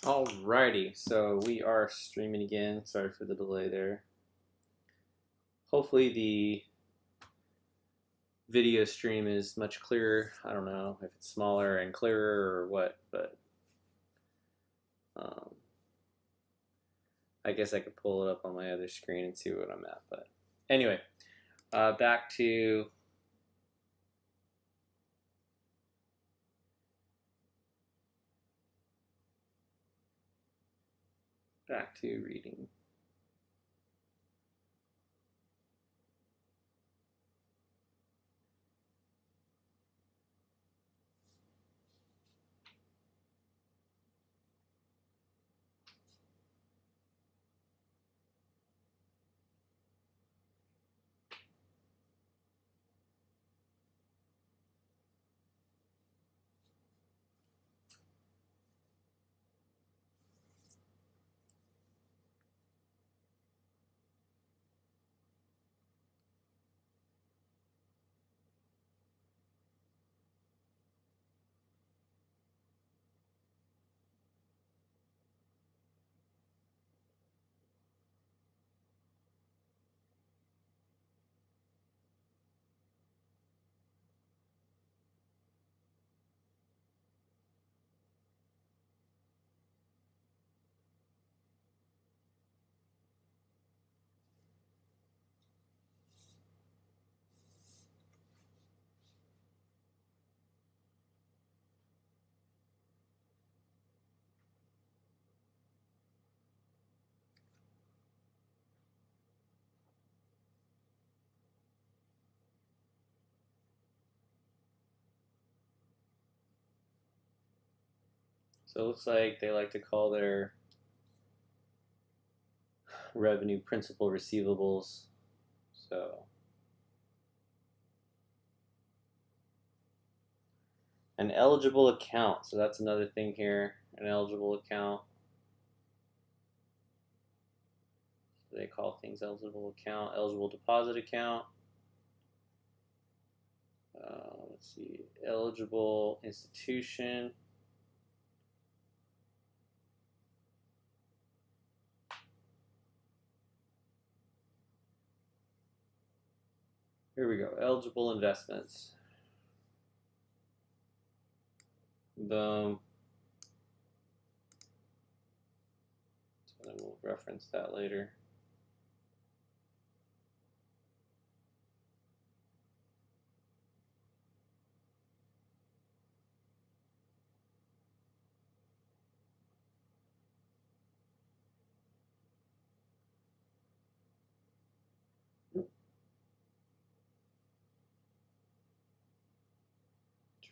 Alrighty, so we are streaming again. Sorry for the delay there. Hopefully the video stream is much clearer. I don't know if it's smaller and clearer or what, but um, I guess I could pull it up on my other screen and see what I'm at. But anyway, back to reading. So it looks like they like to call their revenue principal receivables. So an eligible account. So that's another thing here. An eligible account. They call things eligible account, eligible deposit account. Let's see, eligible institution. Here we go, eligible investments. Boom. So then we'll reference that later.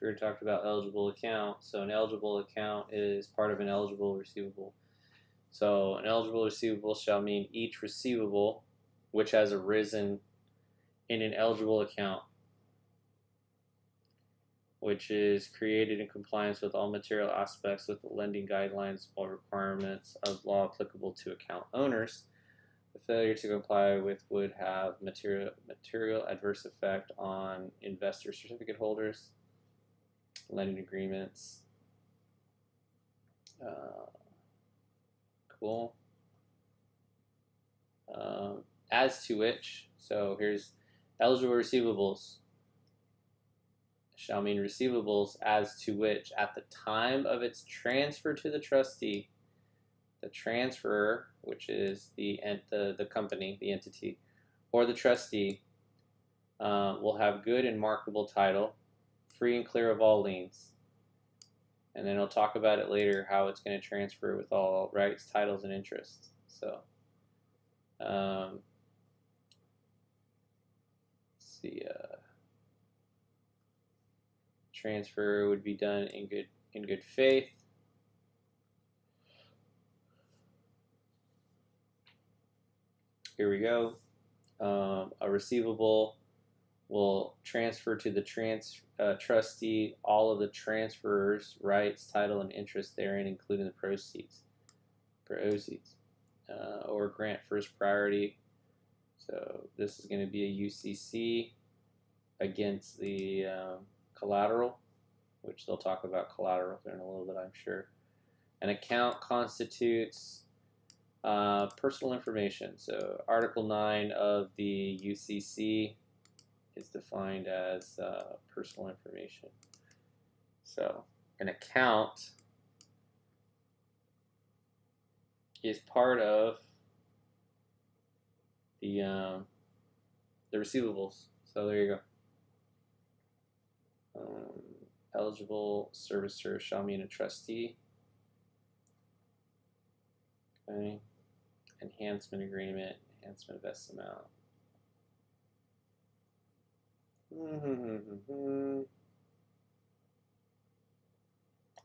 We talked about eligible account. So an eligible account is part of an eligible receivable. So an eligible receivable shall mean each receivable which has arisen in an eligible account, which is created in compliance with all material aspects with the lending guidelines or requirements of law applicable to account owners. The failure to comply with would have material adverse effect on investor certificate holders, lending agreements. Cool. As to which, so here's eligible receivables shall mean receivables as to which at the time of its transfer to the trustee, the transferor, which is the company, the entity, or the trustee, will have good and markable title, free and clear of all liens. And then I'll talk about it later how it's going to transfer with all rights, titles, and interests. So, let's see. Transfer would be done in good faith. Here we go. A receivable will transfer to the trustee all of the transferor's rights, title, and interest therein, including the proceeds, or grant first priority. So this is going to be a UCC against the collateral, which they'll talk about collateral in a little bit, I'm sure. An account constitutes personal information. So Article 9 of the UCC is defined as personal information. So an account is part of the receivables. So there you go. Eligible servicer shall mean a trustee. Okay. Enhancement agreement, enhancement of S amount.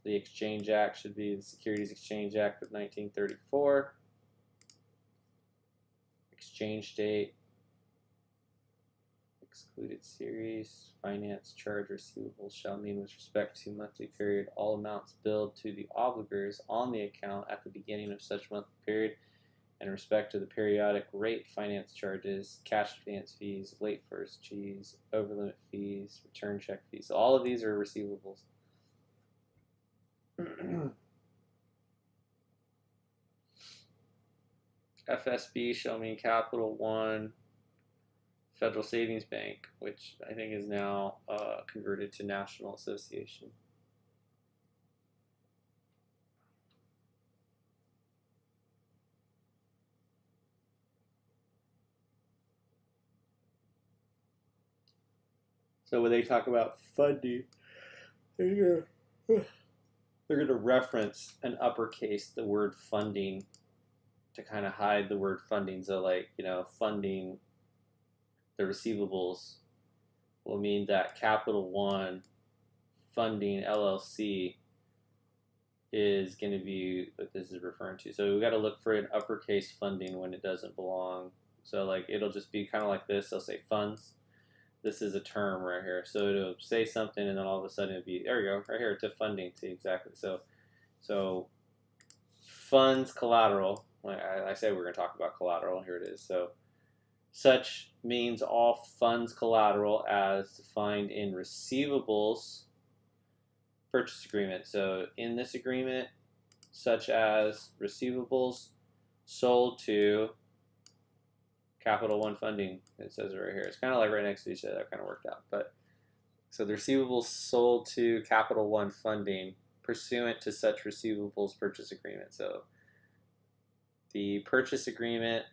The Exchange Act should be the Securities Exchange Act of 1934. Exchange date. Excluded series. Finance charge receivables shall mean with respect to monthly period all amounts billed to the obligors on the account at the beginning of such monthly period in respect to the periodic rate finance charges, cash advance fees, late first fees, overlimit fees, return check fees. So all of these are receivables. FSB shall mean Capital One Federal Savings Bank, which I think is now converted to National Association. So when they talk about funding, they're going to reference an uppercase the word funding to kind of hide the word funding. So like, funding the receivables will mean that Capital One Funding LLC is going to be what this is referring to. So we got to look for an uppercase funding when it doesn't belong. So like it'll just be kind of like this. They'll say funds. This is a term right here. So it'll say something and then all of a sudden it'll be, there we go, right here to funding. See, exactly. So funds collateral. I said we're going to talk about collateral. Here it is. So such means all funds collateral as defined in receivables purchase agreement. So in this agreement, such as receivables sold to Capital One Funding, it says it right here. It's kind of like right next to each other. That kind of worked out. But so the receivables sold to Capital One Funding pursuant to such receivables purchase agreement. So the purchase agreement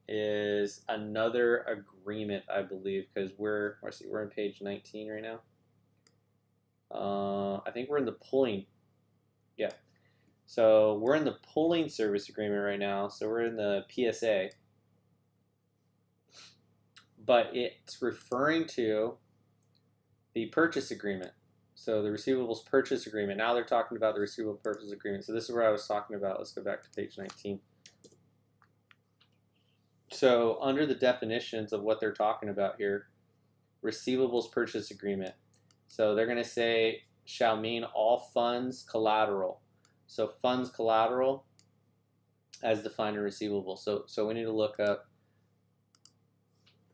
is another agreement, I believe, because we're on page 19 right now. I think we're in the pooling. Yeah. So we're in the pooling service agreement right now. So we're in the PSA. But it's referring to the purchase agreement. So the receivables purchase agreement. Now they're talking about the receivable purchase agreement. So this is where I was talking about. Let's go back to page 19. So under the definitions of what they're talking about here, receivables purchase agreement. So they're going to say shall mean all funds collateral. So funds collateral as defined in receivable. So we need to look up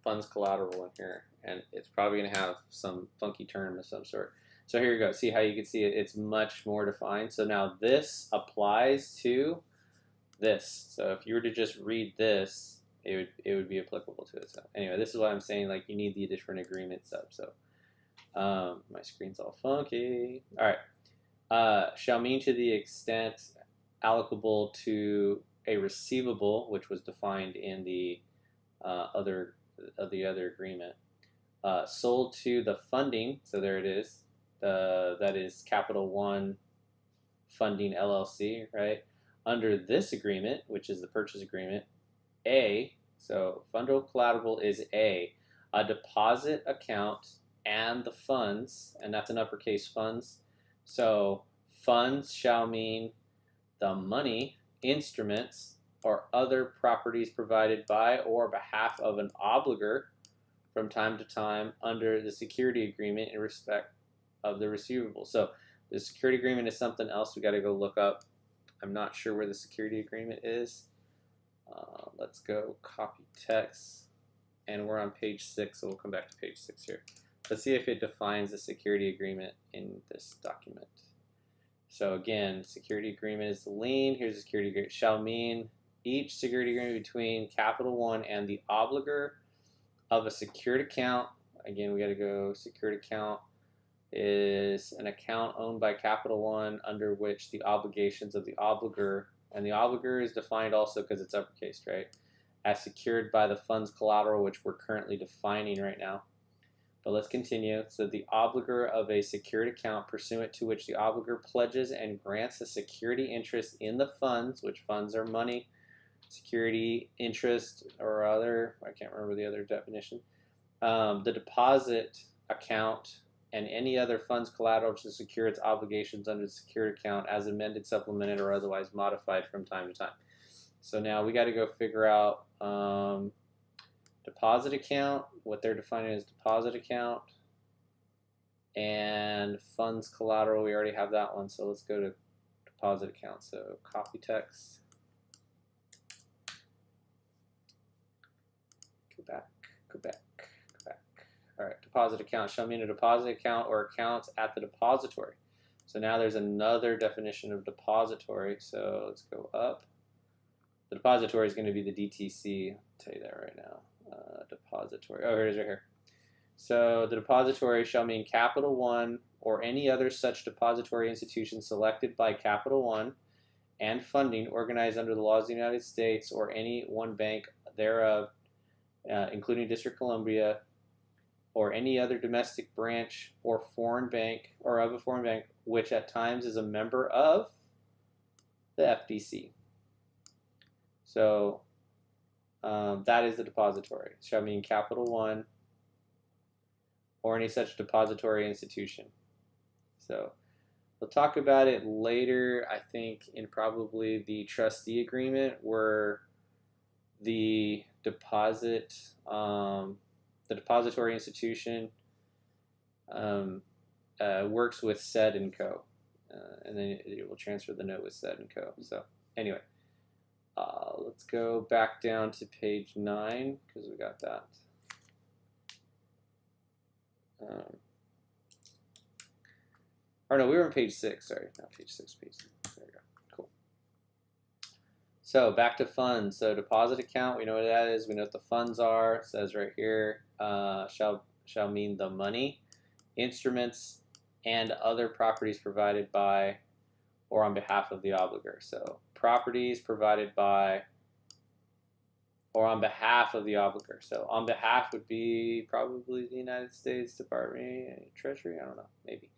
funds collateral in here, and it's probably going to have some funky term of some sort. So here you go. See how you can see it? It's much more defined. So now this applies to this. So if you were to just read this, it would be applicable to it. So anyway, this is why I'm saying like you need the different agreement sub. So my screen's all funky. All right. Shall mean to the extent allocable to a receivable, which was defined in the other agreement, sold to the funding. So there it is. That is Capital One Funding LLC, right? Under this agreement, which is the purchase agreement, so fundal collateral is a deposit account and the funds, and that's an uppercase funds. So funds shall mean the money, instruments, or other properties provided by or behalf of an obligor from time to time under the security agreement in respect of the receivable. So the security agreement is something else we got to go look up. I'm not sure where the security agreement is. Let's go copy text, and we're on page 6, so we'll come back to page 6 here. Let's see if it defines the security agreement in this document. So again, security agreement is the lien. Here's a security agreement. Shall mean each security agreement between Capital One and the obligor of a secured account. Again, we got to go secured account is an account owned by Capital One under which the obligations of the obligor, and the obligor is defined also because it's uppercase, right? As secured by the fund's collateral, which we're currently defining right now. But let's continue. So the obligor of a secured account pursuant to which the obligor pledges and grants a security interest in the funds, which funds are money, security, interest, or other, I can't remember the other definition. The deposit account and any other funds collateral to secure its obligations under the secured account as amended, supplemented, or otherwise modified from time to time. So now we got to go figure out deposit account, what they're defining as deposit account, and funds collateral. We already have that one, so let's go to deposit account. So copy text, go back, go back, go back. All right, deposit account shall mean a deposit account or accounts at the depository. So now there's another definition of depository. So let's go up. The depository is going to be the DTC. I'll tell you that right now. Depository. Oh, here it is right here. So the depository shall mean Capital One or any other such depository institution selected by Capital One and funding organized under the laws of the United States or any one bank thereof, including District of Columbia, or any other domestic branch or foreign bank or of a foreign bank, which at times is a member of the FDC. So that is the depository. It shall mean Capital One or any such depository institution. So we'll talk about it later, I think, in probably the trustee agreement where the depository institution works with said and co. And then it will transfer the note with said and co. So anyway. Let's go back down to page 9 because we got that. Or no, we were on page 6. Sorry, not page 6. Page 6. There we go. Cool. So back to funds. So deposit account. We know what that is. We know what the funds are. It says right here. Shall mean the money, instruments, and other properties provided by or on behalf of the obligor. So properties provided by or on behalf of the obligor. So on behalf would be probably the United States Department of Treasury. I don't know, maybe.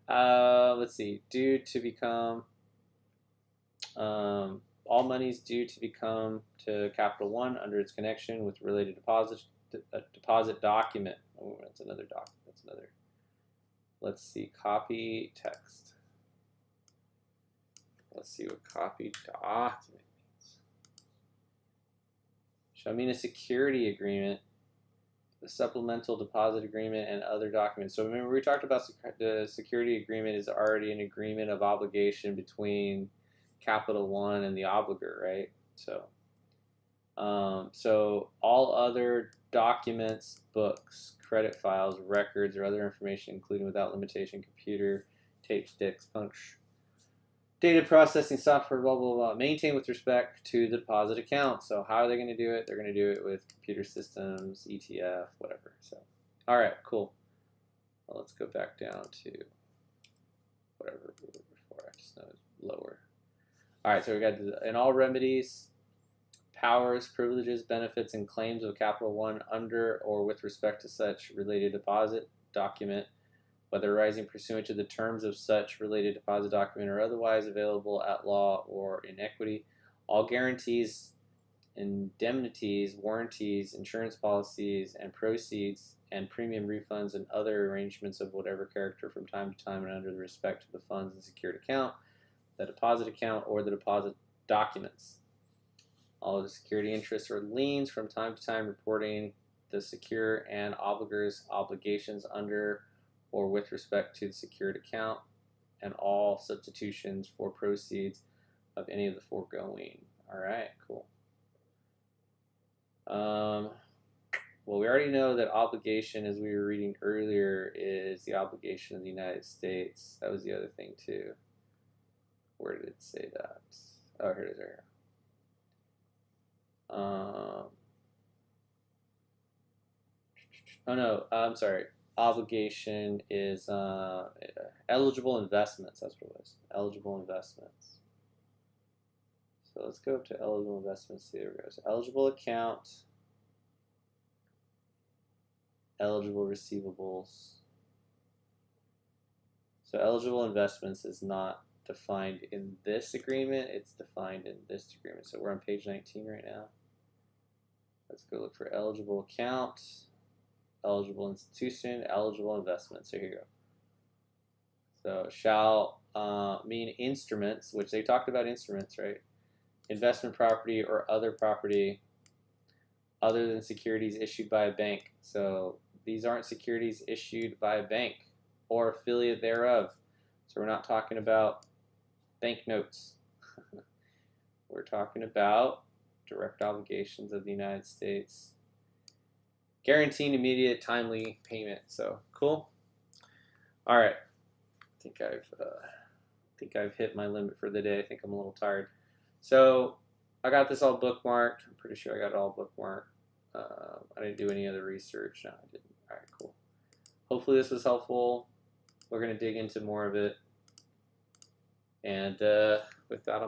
Let's see. Due to become all monies due to become to Capital One under its connection with related deposit document. Oh, that's another doc. That's another. Let's see. Copy text. Let's see what copy document means. Shall mean a security agreement, the supplemental deposit agreement, and other documents. So remember we talked about the security agreement is already an agreement of obligation between Capital One and the obligor, right? So, so all other documents, books, credit files, records, or other information, including without limitation, computer, tapes, discs, punch, data processing software, blah, blah, blah, maintained with respect to the deposit account. So how are they going to do it? They're going to do it with computer systems, ETF, whatever. So, all right, cool. Well, let's go back down to whatever we were before. I just know it's lower. All right, so we got in all remedies, powers, privileges, benefits, and claims of Capital One under or with respect to such related deposit document, whether arising pursuant to the terms of such related deposit document or otherwise available at law or in equity, all guarantees, indemnities, warranties, insurance policies, and proceeds and premium refunds and other arrangements of whatever character from time to time and under the respect to the funds and secured account, the deposit account, or the deposit documents. All of the security interests or liens from time to time reporting the secure and obligor's obligations under or with respect to the secured account, and all substitutions for proceeds of any of the foregoing. All right, cool. Well, we already know that obligation, as we were reading earlier, is the obligation of the United States. That was the other thing, too. Where did it say that? Oh, here it is. Here. Oh no, I'm sorry. Obligation is eligible investments. That's what it was. Eligible investments. So let's go up to eligible investments. There it goes. Eligible account. Eligible receivables. So eligible investments is not defined in this agreement. It's defined in this agreement. So we're on page 19 right now. Let's go look for eligible account, eligible institution, eligible investment. So here you go. So shall mean instruments, which they talked about instruments, right? Investment property or other property other than securities issued by a bank. So these aren't securities issued by a bank or affiliate thereof. So we're not talking about banknotes. We're talking about direct obligations of the United States, guaranteeing immediate, timely payment. So cool. All right, I think I've hit my limit for the day. I think I'm a little tired. So I got this all bookmarked. I'm pretty sure I got it all bookmarked. I didn't do any other research. No, I didn't. All right, cool. Hopefully this was helpful. We're gonna dig into more of it, and with that,